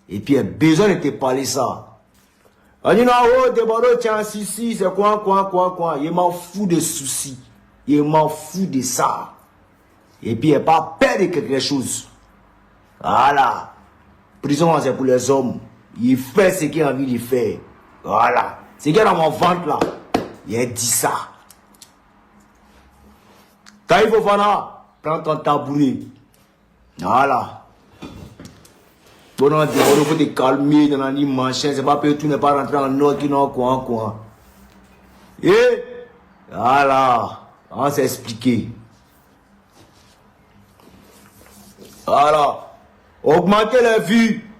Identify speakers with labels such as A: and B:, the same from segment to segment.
A: Et puis, il y a besoin de te parler ça. On dit non, oh, Débordeux, tiens, si, c'est quoi. Il m'en fout de soucis. Il m'en fout de ça. Et puis, il n'y a pas peur de quelque chose. Voilà. Prison, c'est pour les hommes. Il fait ce qu'il a envie de faire. Voilà. C'est qu'il y a dans mon ventre là. Il a dit ça. Taïf Fofana, prends ton tabouret. Voilà. Bon, il faut te calmer dans la machin. C'est pas que tout n'est pas rentré en ordre, non, quoi. Et voilà. On s'est expliqué. Voilà. Augmenter les vues.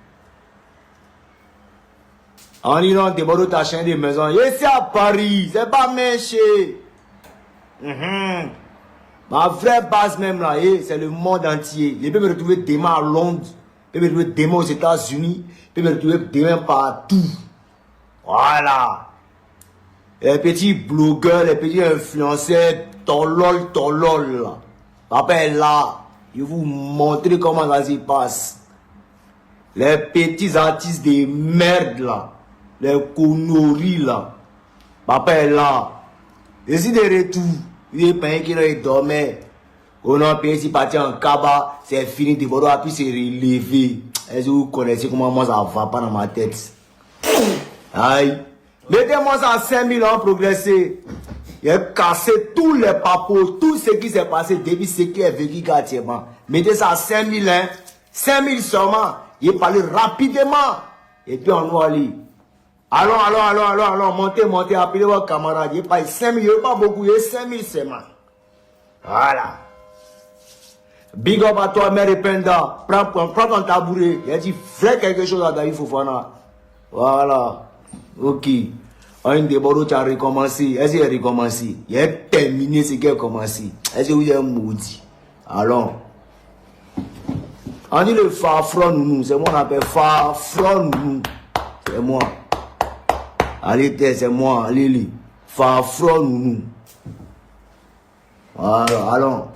A: En Iran, Débordeux ta chaîne de maison. Et c'est à Paris. C'est pas méché. Ma vraie base même là, c'est le monde entier. Je peux me retrouver demain à Londres. Je peux me retrouver demain aux États-Unis. Je peux me retrouver demain partout. Voilà. Les petits blogueurs, les petits influenceurs, tolol là. Papa est là. Je vais vous montrer comment ça se passe. Les petits artistes de merde là. Les conneries là. Papa est là. Je suis de retour. Il est payé qu'il dormait. On a payé si parti en Kaba. C'est fini. Débordeux a pu se relever. Est-ce que vous connaissez comment moi ça va pas dans ma tête? Aïe. Mettez-moi ça à 5000 ans progressé. Il a cassé tous les papos, tout ce qui s'est passé depuis ce qui est vécu quartierement. Mettez ça à 5000 hein. 5000 seulement. Il parlé rapidement. Et puis on va aller. Allons, montez, appelez vos camarades. Il pas 5000, il n'y a pas beaucoup, il y a 5000 seulement. Voilà. Big up à toi, Mère Penda. Prends ton tabouret. Il a dit, fais quelque chose à Taïf Fofana. Voilà. Ok. Un Débordeux, tu as recommencé. Est-ce qu'il a recommencé? Il a terminé ce qu'il a commencé. Est-ce que vous avez maudit? Allons. On dit le farfron nous. C'est moi qu'on appelle farfron nous. C'est moi. Allez, c'est moi. Allez. Farfron nous. Voilà, allons.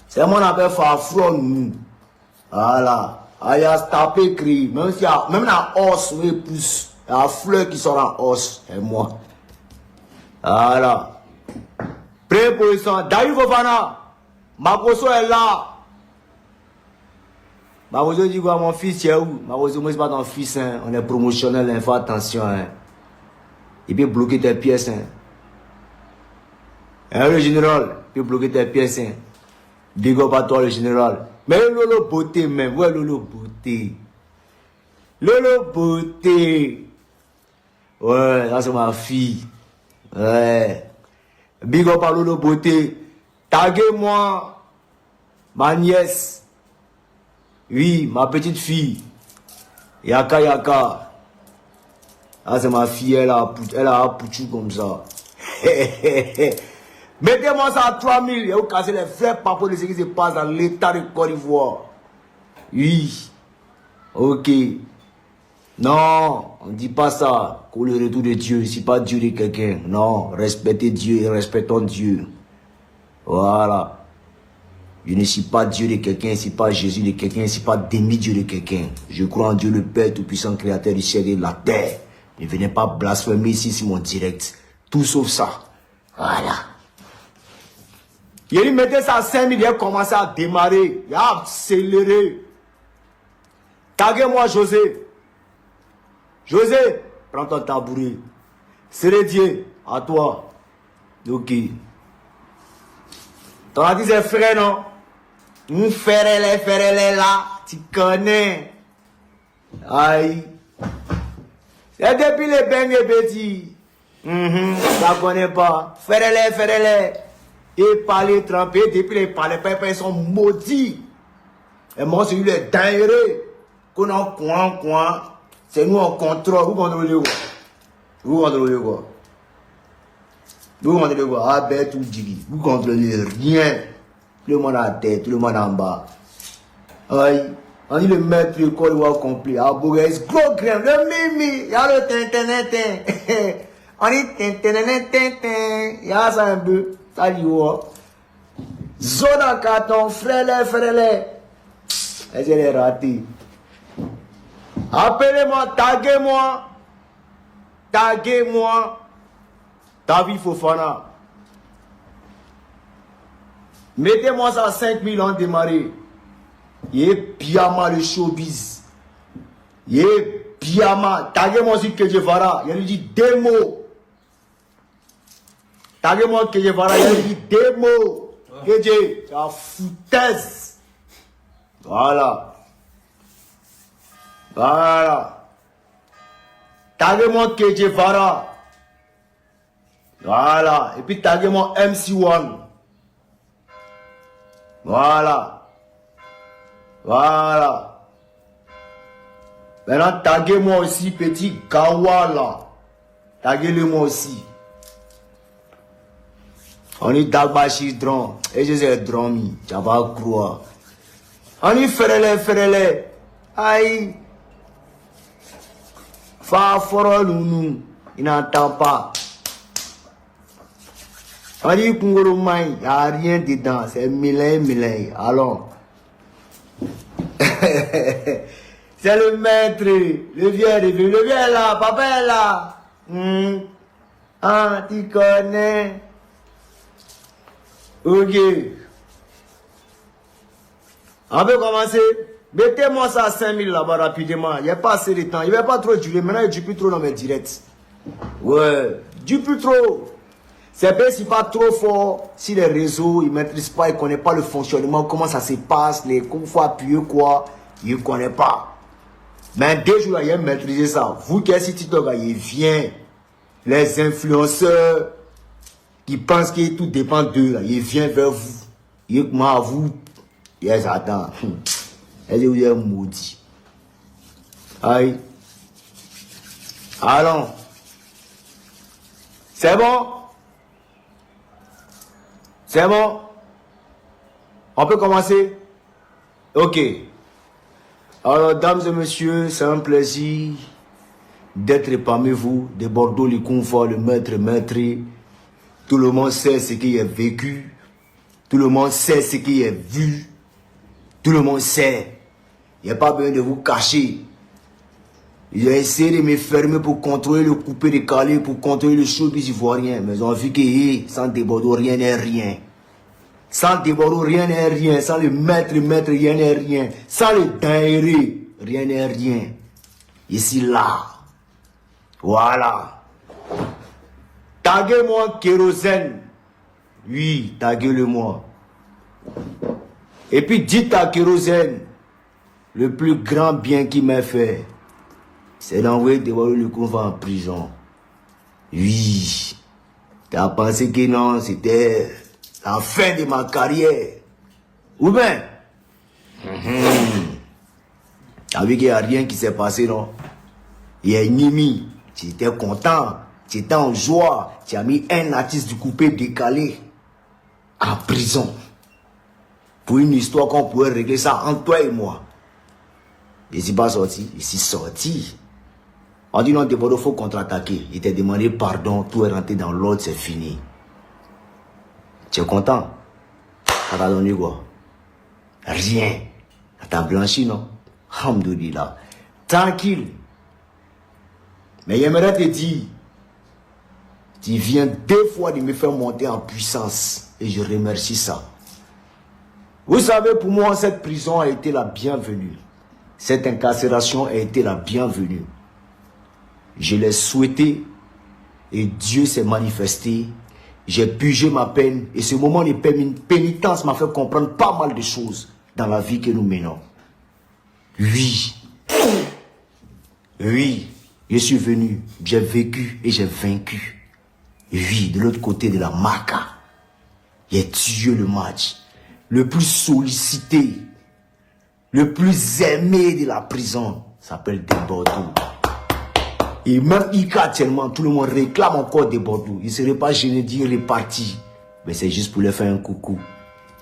A: C'est moi qu'on appelle farfron nous. Voilà. Il y a tapé cri. Même la os, oui, plus. Il y a la fleur qui sort en os. C'est moi. Voilà. Préposition. Taïf Fofana. Makoso est là. Makoso dit quoi, mon fils, c'est où? Makoso, moi, c'est pas ton fils, hein. On est promotionnel, hein. Fais attention, hein. Il peut bloquer tes pièces, hein. Hein, le général, il peut bloquer tes pièces, hein. Big up à toi, le général. Mais Lolo Beauté, même. Ouais, Lolo Beauté. Lolo Beauté. Ouais, là, c'est ma fille. Ouais. Big up à Lolo Beauté. Taguez-moi. Ma nièce. Oui, ma petite fille. Yaka. Ah, c'est ma fille, elle a un pouchou comme ça. Mettez-moi ça à 3000 et vous cassez les vrais papos de ce qui se passe dans l'état de Côte d'Ivoire. Oui. Ok. Non, on ne dit pas ça. Pour le retour de Dieu, c'est pas Dieu de quelqu'un. Non, respectez Dieu et respectons Dieu. Voilà. Je ne suis pas Dieu de quelqu'un, c'est pas Jésus de quelqu'un, c'est pas demi-Dieu de quelqu'un. Je crois en Dieu le Père Tout-Puissant, Créateur du ciel et de la terre. Ne venez pas blasphémer ici sur mon direct. Tout sauf ça. Voilà. Il mettait ça à 5000, il a commencé à démarrer, il a accéléré. Taguez-moi José. José, prends ton tabouret. Sérédier, à toi. Ok. T'en as dit c'est frère, non? Nous ferez-les là, tu connais. Aïe. C'est depuis les beignes petits. Ça connaît pas. Ferez-les. Et parler trempé, depuis les parler, ils sont maudits. Et moi, c'est eu les dingueries. Qu'on a coin. C'est nous en contrôle. Vous contrôlez quoi? Vous contrôlez quoi? Ah ben tout dit. Vous contrôlez rien. Tout le monde à la tête, tout le monde en bas. Aïe. On dit le maître du corps doit complet. Ah Bourges, gros crème, le mimi. Il y a le tintin. On dit tintin. Il y a ça un peu. Ça dit quoi? Zone en carton, frère-les. Et je l'ai raté. Appelez-moi, taguez-moi. Taguez-moi. David Fofana. Mettez-moi ça à 5000 ans démarré. Il est Piama le showbiz. Il est Piama. Taguez-moi sur Kejevara. Il lui dit des mots. Taguez-moi Kejevara. Il lui dit des mots. Keje, c'est la foutaise. Voilà. Voilà. Taguez-moi Kejevara. Voilà. Et puis taguez-moi MC1. Voilà. Voilà. Maintenant, taguez-moi aussi, petit Gawala. Taguez-le-moi aussi. On y d'Albashi dron. Et je sais dromi. Tu vas croire. On y ferele. Aïe. Fa forolunu. Il n'entend pas. On dit Kungoro Mai, il n'y a rien dedans, c'est mille. Alors, c'est le maître, le vieux est là, papa est là. Ah, tu connais. Ok. On peut commencer. Mettez-moi ça à 5000 là-bas rapidement. Il n'y a pas assez de temps. Il ne va pas trop durer. Maintenant, il ne dure plus trop dans mes directs. Ouais, dure plus trop. C'est bien si pas trop fort, si les réseaux, ils ne maîtrisent pas, ils ne connaissent pas le fonctionnement, comment ça se passe, les coups, il faut appuyer quoi, ils ne connaissent pas. Mais dès jours, il a maîtrisé ça. Vous qui êtes sur TikTok, il vient. Les influenceurs qui pensent que tout dépend d'eux, ils viennent vers vous. Ils comment à vous, ils attendent. Ils vous êtes maudits. Aïe. Allons. C'est bon? C'est bon? On peut commencer? Ok. Alors, dames et messieurs, c'est un plaisir d'être parmi vous, de Bordeaux, le confort, le maître. Tout le monde sait ce qu'il a vécu. Tout le monde sait ce qu'il a vu. Tout le monde sait. Il n'y a pas besoin de vous cacher. Ils ont essayé de me fermer pour contrôler le coupé de Calais, pour contrôler le showbiz ivoirien. Mais ils ont vu que sans Bordeaux, rien n'est rien. Sans Bordeaux, rien n'est rien. Sans le maître, rien n'est rien. Sans le dinguerie, rien n'est rien. Ici, là. Voilà. Taguez-moi Kérosène. Oui, taguez-le-moi. Et puis dites à Kérosène, le plus grand bien qu'il m'a fait, c'est d'envoyer Bordeaux le convoi en prison. Oui. T'as pensé que non, c'était la fin de ma carrière. Ou bien, t'as vu qu'il n'y a rien qui s'est passé, non? Il y a Nimi, tu étais content, tu étais en joie, tu as mis un artiste du coupé décalé en prison. Pour une histoire qu'on pourrait régler ça entre toi et moi. Je ne suis pas sorti, je suis sorti. On dit non, Bordeaux, il faut contre-attaquer. Il t'a demandé pardon, tout est rentré dans l'ordre, c'est fini. Tu es content? Ça t'a donné quoi? Rien. Ça t'a blanchi, non? Alhamdoulilah. Tranquille. Mais j'aimerais te dire, tu viens 2 fois de me faire monter en puissance. Et je remercie ça. Vous savez, pour moi, cette prison a été la bienvenue. Cette incarcération a été la bienvenue. Je l'ai souhaité et Dieu s'est manifesté. J'ai purgé ma peine et ce moment de pénitence m'a fait comprendre pas mal de choses dans la vie que nous menons. Oui, je suis venu, j'ai vécu et j'ai vaincu. Oui, de l'autre côté de la Maca, il y a tué le match, le plus sollicité, le plus aimé de la prison, s'appelle Bordeaux. Et même Ika actuellement, tout le monde réclame encore Bordeaux. Il ne serait pas gêné de dire reparti. Mais c'est juste pour leur faire un coucou.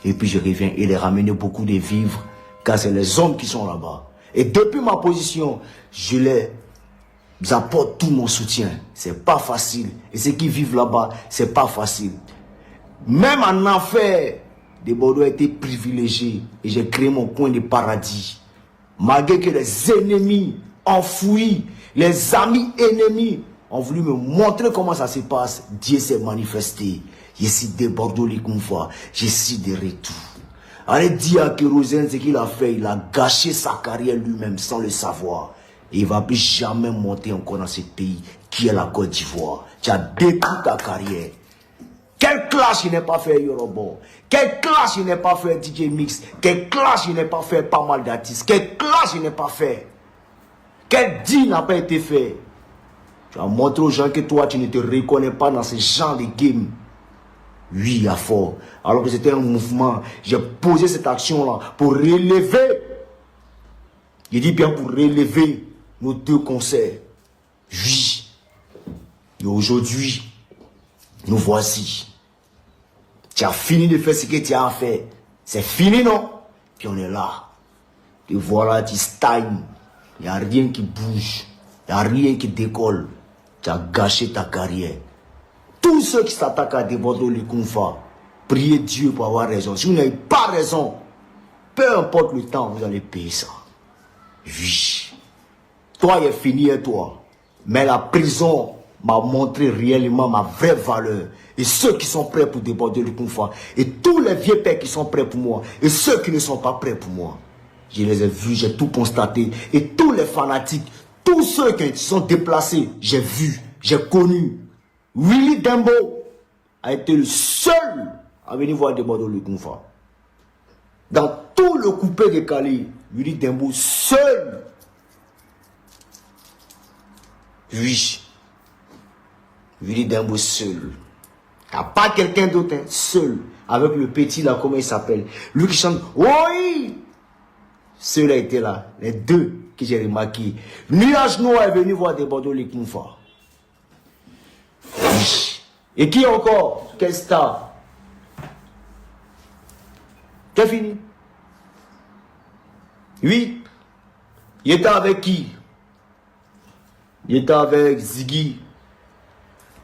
A: Et puis je reviens et les ramener beaucoup de vivres. Car c'est les hommes qui sont là-bas. Et depuis ma position, je les apporte tout mon soutien. C'est pas facile. Et ceux qui vivent là-bas, c'est pas facile. Même en enfer, de Bordeaux a été privilégié et j'ai créé mon coin de paradis. Malgré que les ennemis enfouis, les amis ennemis ont voulu me montrer comment ça se passe, Dieu s'est manifesté. Je suis de Bordeaux, les confrères. Je suis de retour. Allez dire à Kérosène ce qu'il a fait. Il a gâché sa carrière lui-même sans le savoir. Et il ne va plus jamais monter encore dans ce pays qui est la Côte d'Ivoire. Tu as détruit ta carrière. Quel clash il n'est pas fait Yorobo? Quel clash il n'est pas fait DJ Mix? Quel clash il n'est pas fait pas mal d'artistes? Quel clash il n'est pas fait? Quel deal n'a pas été fait? Tu as montré aux gens que toi tu ne te reconnais pas dans ce genre de game. Oui, à fort. Alors que c'était un mouvement. J'ai posé cette action-là pour relever. Il dit bien pour relever nos deux concerts. Oui. Et aujourd'hui, nous voici. Tu as fini de faire ce que tu as à faire. C'est fini, non? Puis on est là. Et voilà, tu stagnes. Il n'y a rien qui bouge. Il n'y a rien qui décolle. Tu as gâché ta carrière. Tous ceux qui s'attaquent à des Bordeaux les confrères, priez Dieu pour avoir raison. Si vous n'avez pas raison, peu importe le temps, vous allez payer ça. Oui. Toi, il est fini et toi. Mais la prison m'a montré réellement ma vraie valeur. Et ceux qui sont prêts pour déborder le confort. Et tous les vieux pères qui sont prêts pour moi. Et ceux qui ne sont pas prêts pour moi. Je les ai vus, j'ai tout constaté. Et tous les fanatiques, tous ceux qui sont déplacés, j'ai vu, j'ai connu. Willy Dembo a été le seul à venir voir déborder le confort. Dans tout le coupé de Cali, Willy Dembo seul. Oui. Willy Dembo seul. Il n'y a pas quelqu'un d'autre, hein, seul. Avec le petit là, comment il s'appelle? Lui qui chante, oui! Ceux-là étaient là. Les deux que j'ai remarqué. Nuage Noir est venu voir des Bordeaux les confrères. Et qui encore? Quel star? C'est fini. Oui. Il était avec qui? Il était avec Ziggy.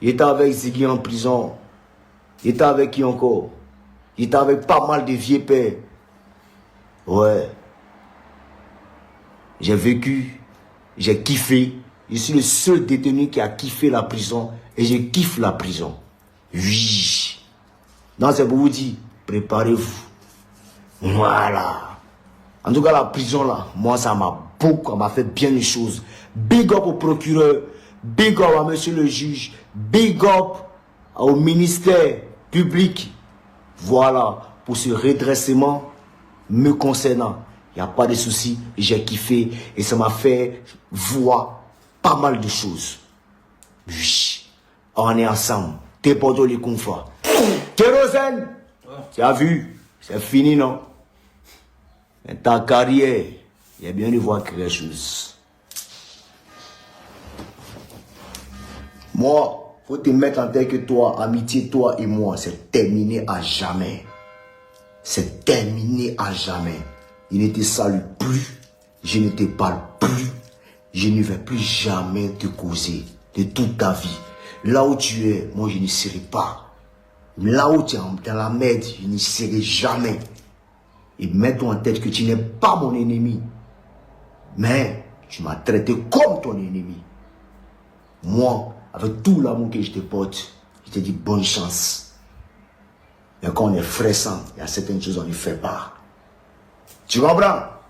A: Il était avec Ziggy en prison. Il était avec qui encore? Il était avec pas mal de vieux pères. Ouais. J'ai vécu. J'ai kiffé. Je suis le seul détenu qui a kiffé la prison. Et je kiffe la prison. Oui. Non, c'est pour vous dire, préparez-vous. Voilà. En tout cas, la prison là, moi ça m'a fait bien les choses. Big up au procureur, big up à monsieur le juge, big up au ministère public. Voilà, pour ce redressement me concernant. Il n'y a pas de souci, j'ai kiffé et ça m'a fait voir pas mal de choses. Oui, on est ensemble. T'es Bordeaux les confrères. Kérosène, tu as vu, c'est fini non? Mais ta carrière, il y a bien de voir quelque chose. Moi, faut te mettre en tête que toi, amitié, toi et moi, c'est terminé à jamais. C'est terminé à jamais. Je ne te salue plus, je ne te parle plus, je ne vais plus jamais te causer de toute ta vie. Là où tu es, moi je n'y serai pas. Là où tu es dans la merde, je n'y serai jamais. Et mets-toi en tête que tu n'es pas mon ennemi. Mais tu m'as traité comme ton ennemi. Moi, avec tout l'amour que je te porte, je te dis bonne chance. Mais quand on est fraissant, il y a certaines choses qu'on ne fait pas. Tu comprends? Voilà.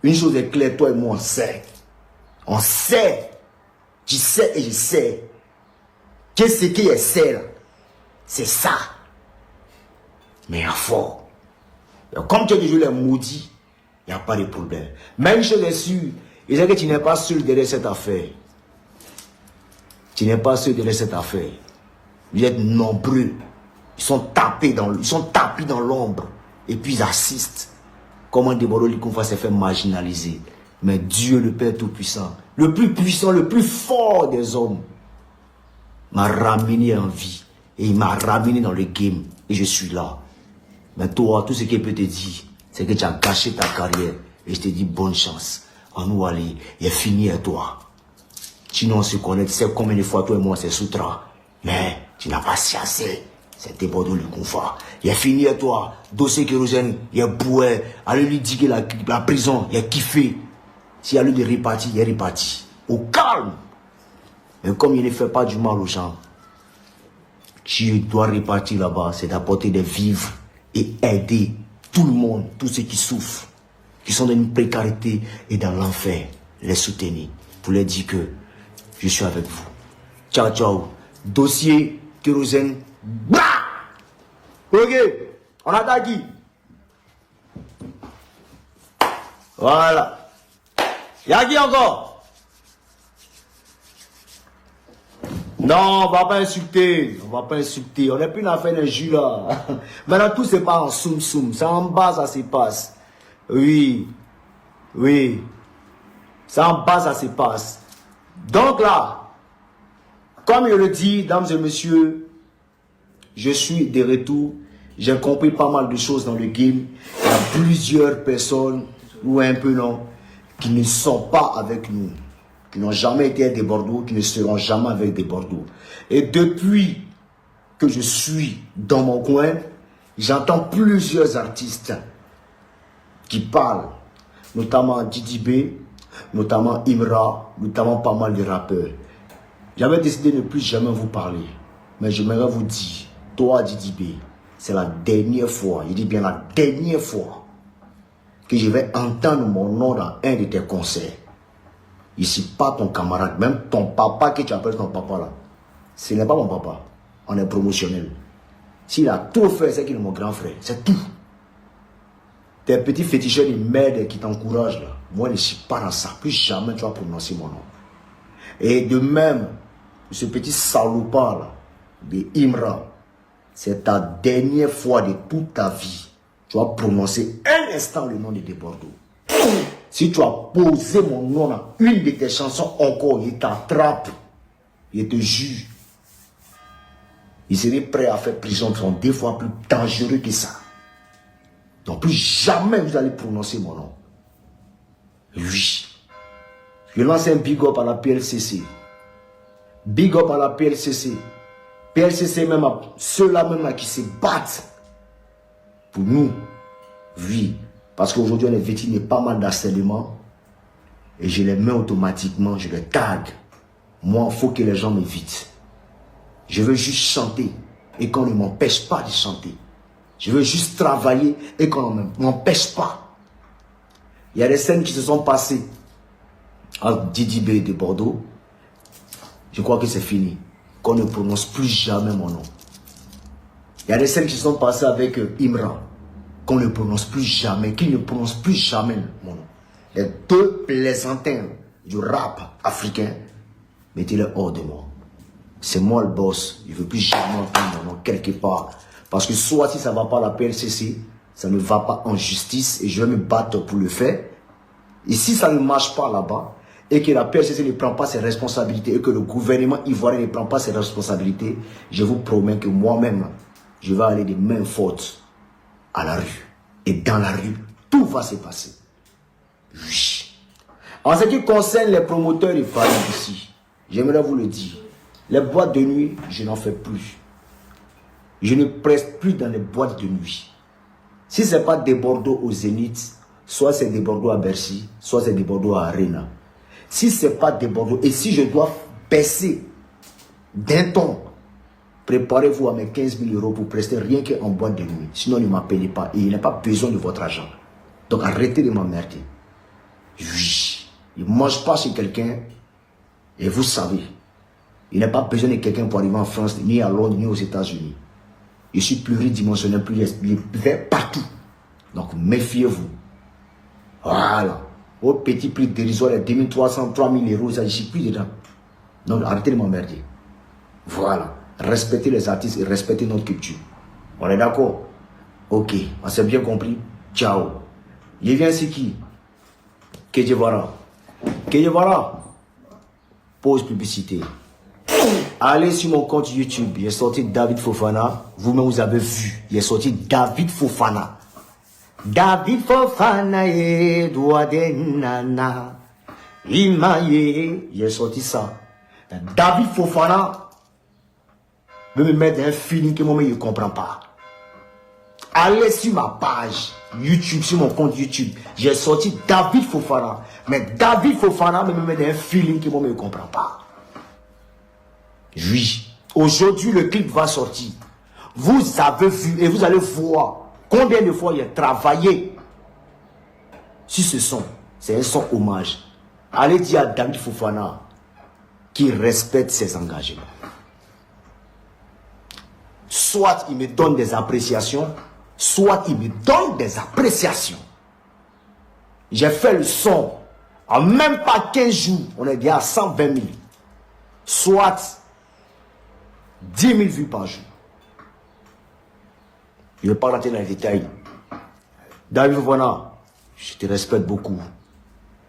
A: Une chose est claire, toi et moi, on sait. On sait. Tu sais et je sais. Qu'est-ce qui est là? C'est ça. Mais à fort. Comme tu as déjà les maudits, il n'y a pas de problème. Même je l'ai su, il sait que tu n'es pas seul derrière cette affaire. Tu n'es pas seul derrière cette affaire. Vous êtes nombreux. Ils sont tapés dans l'ombre. Et puis ils assistent. Comment Deborah Likonfa s'est fait marginaliser. Mais Dieu, le Père Tout-Puissant, le plus puissant, le plus fort des hommes, m'a ramené en vie. Et il m'a ramené dans le game. Et je suis là. Mais toi, tout ce qu'il peut te dire, c'est que tu as gâché ta carrière. Et je te dis bonne chance. En nous aller, il est fini à toi. Sinon on se connaît, tu sais combien de fois toi et moi c'est soutra. Mais tu n'as pas chassé. C'était Bordeaux le confort. Il a fini à toi. Dossier kérosène, il a boué. Allez lui dire que la prison, il a kiffé. S'il y a lieu de répartir, il est réparti. Au calme. Mais comme il ne fait pas du mal aux gens, tu dois répartir là-bas, c'est d'apporter des vivres et aider tout le monde, tous ceux qui souffrent, qui sont dans une précarité et dans l'enfer, les soutenir. Pour leur dire que je suis avec vous. Ciao, ciao. Dossier kérosène. Bah! Ok, on attaque qui? Voilà. Y'a qui encore? Non, on va pas insulter. On va pas insulter. On n'est plus dans l'affaire d'un jus là. Maintenant, tout se passe en soum-soum. C'est en bas, ça se passe. Oui. Oui. C'est en bas, ça se passe. Donc là, comme je le dis, dames et messieurs, je suis de retour. J'ai compris pas mal de choses dans le game. Il y a plusieurs personnes, ou un peu non, qui ne sont pas avec nous. Qui n'ont jamais été des Bordeaux, qui ne seront jamais avec des Bordeaux. Et depuis que je suis dans mon coin, j'entends plusieurs artistes qui parlent, notamment Didi B, notamment Imra, notamment pas mal de rappeurs. J'avais décidé de ne plus jamais vous parler. Mais j'aimerais vous dire, toi Didi B, c'est la dernière fois, je dis bien la dernière fois, que je vais entendre mon nom dans un de tes concerts. Ici, pas ton camarade, même ton papa que tu appelles ton papa là. Ce n'est pas mon papa. On est promotionnel. S'il a tout fait, c'est qu'il est mon grand frère. C'est tout. Tes petits féticheurs de merde qui t'encouragent là. Moi, je ne suis pas dans ça. Plus jamais tu vas prononcer mon nom. Et de même, ce petit salopard là, de Imra, c'est ta dernière fois de toute ta vie. Tu vas prononcer un instant le nom de Bordeaux. Si tu as posé mon nom dans une de tes chansons encore, il t'attrape, il te juge. Il serait prêt à faire prison, qui sont 2 fois plus dangereux que ça. Donc plus jamais vous allez prononcer mon nom. Oui. Je lance un big up à la PLCC. Big up à la PLCC. PLCC même, ceux-là même qui se battent pour nous. Oui. Parce qu'aujourd'hui, on est victime de pas mal d'harcèlement. Et je les mets automatiquement, je les tag. Moi, il faut que les gens m'évitent. Je veux juste chanter et qu'on ne m'empêche pas de chanter. Je veux juste travailler et qu'on ne m'empêche pas. Il y a des scènes qui se sont passées avec Didi B de Bordeaux. Je crois que c'est fini. Qu'on ne prononce plus jamais mon nom. Il y a des scènes qui se sont passées avec Imran. Qu'on ne prononce plus jamais, qu'il ne prononce plus jamais mon nom. Les 2 plaisantins du rap africain, mettez-les hors de moi. C'est moi le boss, je ne veux plus jamais entendre mon nom quelque part. Parce que soit si ça ne va pas à la PLCC, ça ne va pas en justice et je vais me battre pour le faire. Et si ça ne marche pas là-bas, et que la PLCC ne prend pas ses responsabilités, et que le gouvernement ivoirien ne prend pas ses responsabilités, je vous promets que moi-même, je vais aller des mains fortes à la rue. Et dans la rue, tout va se passer. Oui. En ce qui concerne les promoteurs de Paris ici, j'aimerais vous le dire. Les boîtes de nuit, je n'en fais plus. Je ne preste plus dans les boîtes de nuit. Si ce n'est pas des Bordeaux au Zénith, soit c'est des Bordeaux à Bercy, soit c'est des Bordeaux à Arena. Si ce n'est pas des Bordeaux, et si je dois baisser d'un ton, préparez-vous à mes 15 000 € pour prester rien qu'en boîte de nuit. Sinon, ne m'appelez pas et il n'a pas besoin de votre argent. Donc, arrêtez de m'emmerder. Oui. Il ne mange pas chez quelqu'un et vous savez. Il n'a pas besoin de quelqu'un pour arriver en France, ni à Londres, ni aux États-Unis. Je suis pluridimensionnel, je vais partout. Donc, méfiez-vous. Voilà. Au petit prix dérisoire, les 2300, 3000 €, ça, je ne suis plus dedans. Donc, arrêtez de m'emmerder. Voilà. Respectez les artistes et respectez notre culture. On est d'accord? Ok, on s'est bien compris. Ciao. Je viens ici qui? Kedjevara. Kedjevara. Pause publicité. Allez sur mon compte YouTube. Il est sorti David Fofana. Vous-même, vous avez vu. Il est sorti David Fofana. David Fofana et doigt de nana. Il est sorti ça. David Fofana. me mettre un feeling que moi-même je ne comprends pas. Allez sur ma page YouTube, sur mon compte YouTube. J'ai sorti David Fofana. Mais David Fofana me met un feeling que moi-même je ne comprends pas. Oui. Aujourd'hui, le clip va sortir. Vous avez vu et vous allez voir combien de fois il a travaillé sur ce son. C'est un son hommage. Allez dire à David Fofana qu'il respecte ses engagements. Soit il me donne des appréciations, soit il me donne des appréciations. J'ai fait le son en même pas 15 jours. On est bien à 120 000. Soit 10 000 vues par jour. Je ne vais pas rentrer dans les détails. David Fofana, je te respecte beaucoup.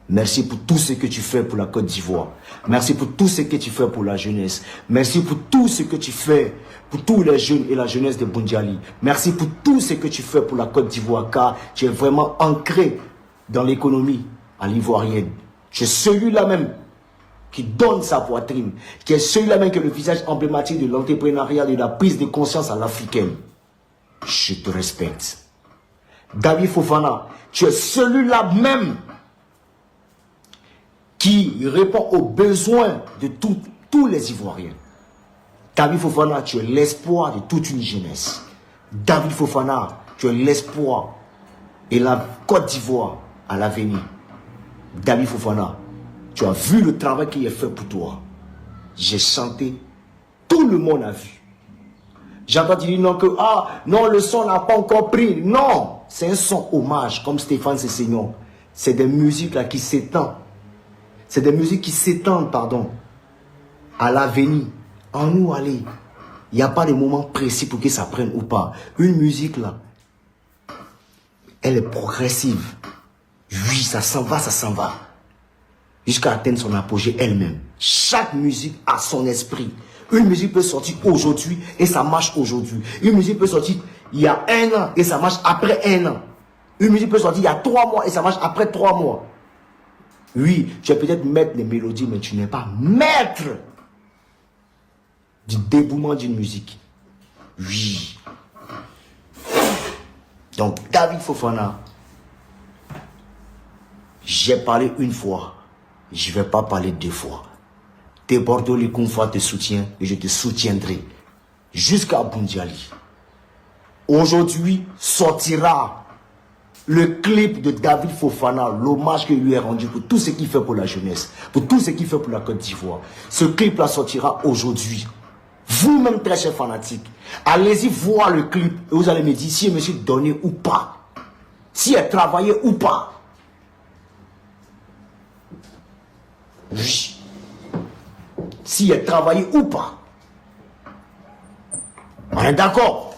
A: Merci pour tout ce que tu fais pour la Côte d'Ivoire. Merci pour tout ce que tu fais pour la jeunesse. Merci pour tout ce que tu fais pour tous les jeunes et la jeunesse de Boundiali. Merci pour tout ce que tu fais pour la Côte d'Ivoire, car tu es vraiment ancré dans l'économie à l'ivoirienne. Tu es celui-là même qui donne sa poitrine, qui est celui-là même qui est le visage emblématique de l'entrepreneuriat, de la prise de conscience à l'africaine. Je te respecte. David Fofana, tu es celui-là même qui répond aux besoins de tous les Ivoiriens. David Fofana, tu es l'espoir de toute une jeunesse. David Fofana, tu es l'espoir et la Côte d'Ivoire à l'avenir. David Fofana, tu as vu le travail qui est fait pour toi. J'ai chanté, tout le monde a vu. J'entends dire non que, non, le son n'a pas encore pris. Non, c'est un son hommage, comme Stéphane Sessignon. C'est des musiques là qui s'étendent. C'est des musiques qui s'étendent, pardon, à l'avenir. En nous, allez. Il n'y a pas de moment précis pour que ça prenne ou pas. Une musique là, elle est progressive. Oui, ça s'en va, ça s'en va. Jusqu'à atteindre son apogée elle-même. Chaque musique a son esprit. Une musique peut sortir aujourd'hui et ça marche aujourd'hui. Une musique peut sortir il y a 1 an et ça marche après 1 an. Une musique peut sortir il y a 3 mois et ça marche après 3 mois. Oui, tu es peut-être maître des mélodies, mais tu n'es pas maître du dévouement d'une musique. Oui. Donc, David Fofana, j'ai parlé une fois, je ne vais pas parler 2 fois. Tes Bordeaux, les Koumfa te soutiennent et je te soutiendrai jusqu'à Boundiali. Aujourd'hui sortira le clip de David Fofana, l'hommage qu'il lui est rendu pour tout ce qu'il fait pour la jeunesse, pour tout ce qu'il fait pour la Côte d'Ivoire. Ce clip-là sortira aujourd'hui. Vous-même, très chers fanatiques, allez-y voir le clip et vous allez me dire si je me suis donné ou pas, si elle travaillé ou pas. Oui. Si elle travaillé ou pas. On est d'accord.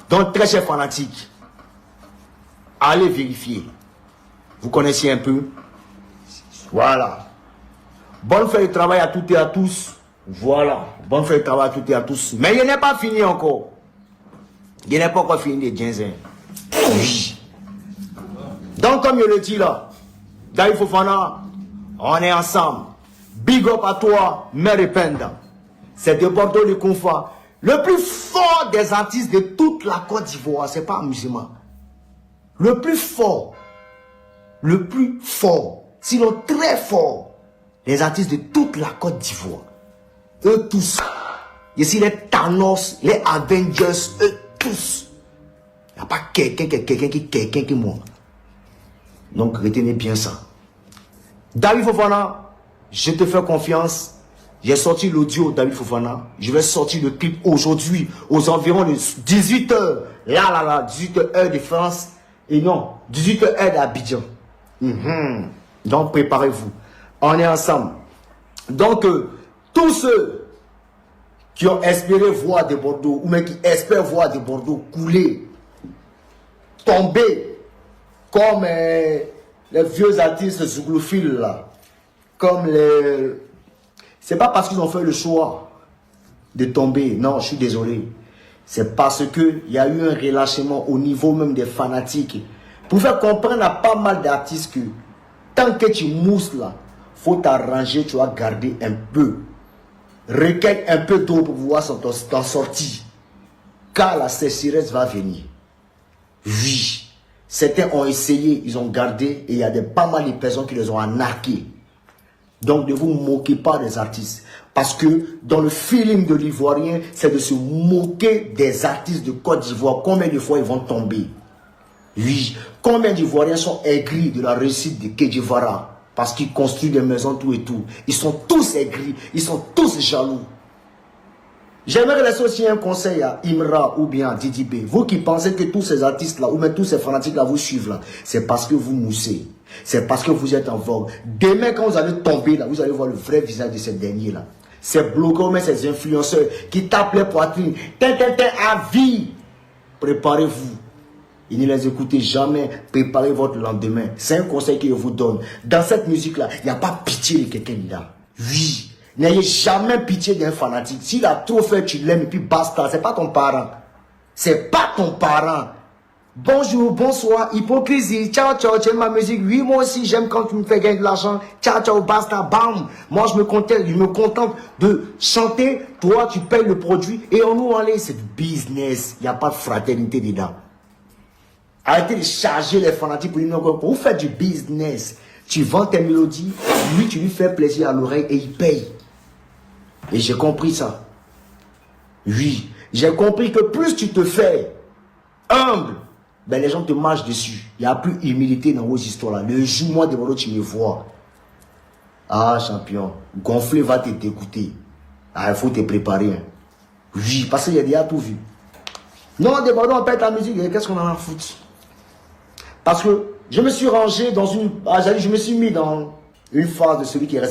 A: Donc, très chers fanatiques, allez vérifier. Vous connaissez un peu. Voilà. Bonne fête de travail à toutes et à tous. Voilà. Bonne fête de travail à toutes et à tous. Mais il n'est pas fini encore. Il n'est pas encore fini les ginzins. Oui. Donc, comme je le dis là, David Fofana, on est ensemble. Big up à toi, Mère Penda. C'est de Bordeaux le Koumfa. Le plus fort des artistes de toute la Côte d'Ivoire, c'est pas un musulman. Le plus fort, sinon très fort, les artistes de toute la Côte d'Ivoire. Eux tous. Ici les Thanos, les Avengers, eux tous. Il n'y a pas quelqu'un qui monte. Donc retenez bien ça. David Fofana, je te fais confiance. J'ai sorti l'audio David Fofana. Je vais sortir le clip aujourd'hui aux environs de 18h. Là, 18h de France. Et non, 18h d'Abidjan. Donc préparez-vous. On est ensemble. Donc tous ceux qui ont espéré voir des Bordeaux, ou même qui espèrent voir des Bordeaux couler, tomber, comme les vieux artistes zouglophiles là, comme les... C'est pas parce qu'ils ont fait le choix de tomber, non, je suis désolé. C'est parce qu'il y a eu un relâchement au niveau même des fanatiques. Pour faire comprendre à pas mal d'artistes que tant que tu mousses là, faut t'arranger, tu vas garder un peu recueille un peu d'eau pour pouvoir t'en sortir. Car la sécheresse va venir. Oui. Certains ont essayé, ils ont gardé, et il y a pas mal de personnes qui les ont arnaqués. Donc ne vous moquez pas des artistes. Parce que dans le feeling de l'Ivoirien, c'est de se moquer des artistes de Côte d'Ivoire. Combien de fois ils vont tomber? Oui. Combien d'Ivoiriens sont aigris de la réussite de Kedjivara? Parce qu'ils construisent des maisons, tout et tout. Ils sont tous aigris, ils sont tous jaloux. J'aimerais laisser aussi un conseil à Imra ou bien à Didi B. Vous qui pensez que tous ces artistes-là, ou même tous ces fanatiques-là vous suivent là, c'est parce que vous moussez. C'est parce que vous êtes en vogue. Demain, quand vous allez tomber là, vous allez voir le vrai visage de ces derniers-là. Ces blogueurs, mais ces influenceurs qui tapent les poitrines. À vie. Préparez-vous. Et ne les écoutez jamais. Préparez votre lendemain. C'est un conseil que je vous donne. Dans cette musique-là, il n'y a pas pitié de quelqu'un là. Oui. N'ayez jamais pitié d'un fanatique. S'il a trop fait, tu l'aimes et puis basta. C'est pas ton parent. C'est pas ton parent. Bonjour, bonsoir, hypocrisie. Ciao, ciao, tu aimes ma musique? Oui, moi aussi, j'aime quand tu me fais gagner de l'argent. Ciao, ciao, basta, bam. Moi, je me contente de chanter. Toi, tu payes le produit et on nous allait. C'est du business. Il n'y a pas de fraternité dedans. Arrêtez de charger les fanatiques pour vous faire du business. Tu vends tes mélodies, lui, tu lui fais plaisir à l'oreille et il paye. Et j'ai compris ça. Oui, j'ai compris que plus tu te fais humble, ben les gens te marchent dessus. Il n'y a plus humilité dans vos histoires-là. Le jour, moi, de mon tu me vois. Ah, champion, gonfler va te dégoûter. Ah, il faut te préparer. Hein. Oui, parce qu'il y a déjà tout vu. Non, Débordon, on pète la musique. Qu'est-ce qu'on en a à foutre? Parce que je me suis rangé dans une... je me suis mis dans une phase de celui qui reste.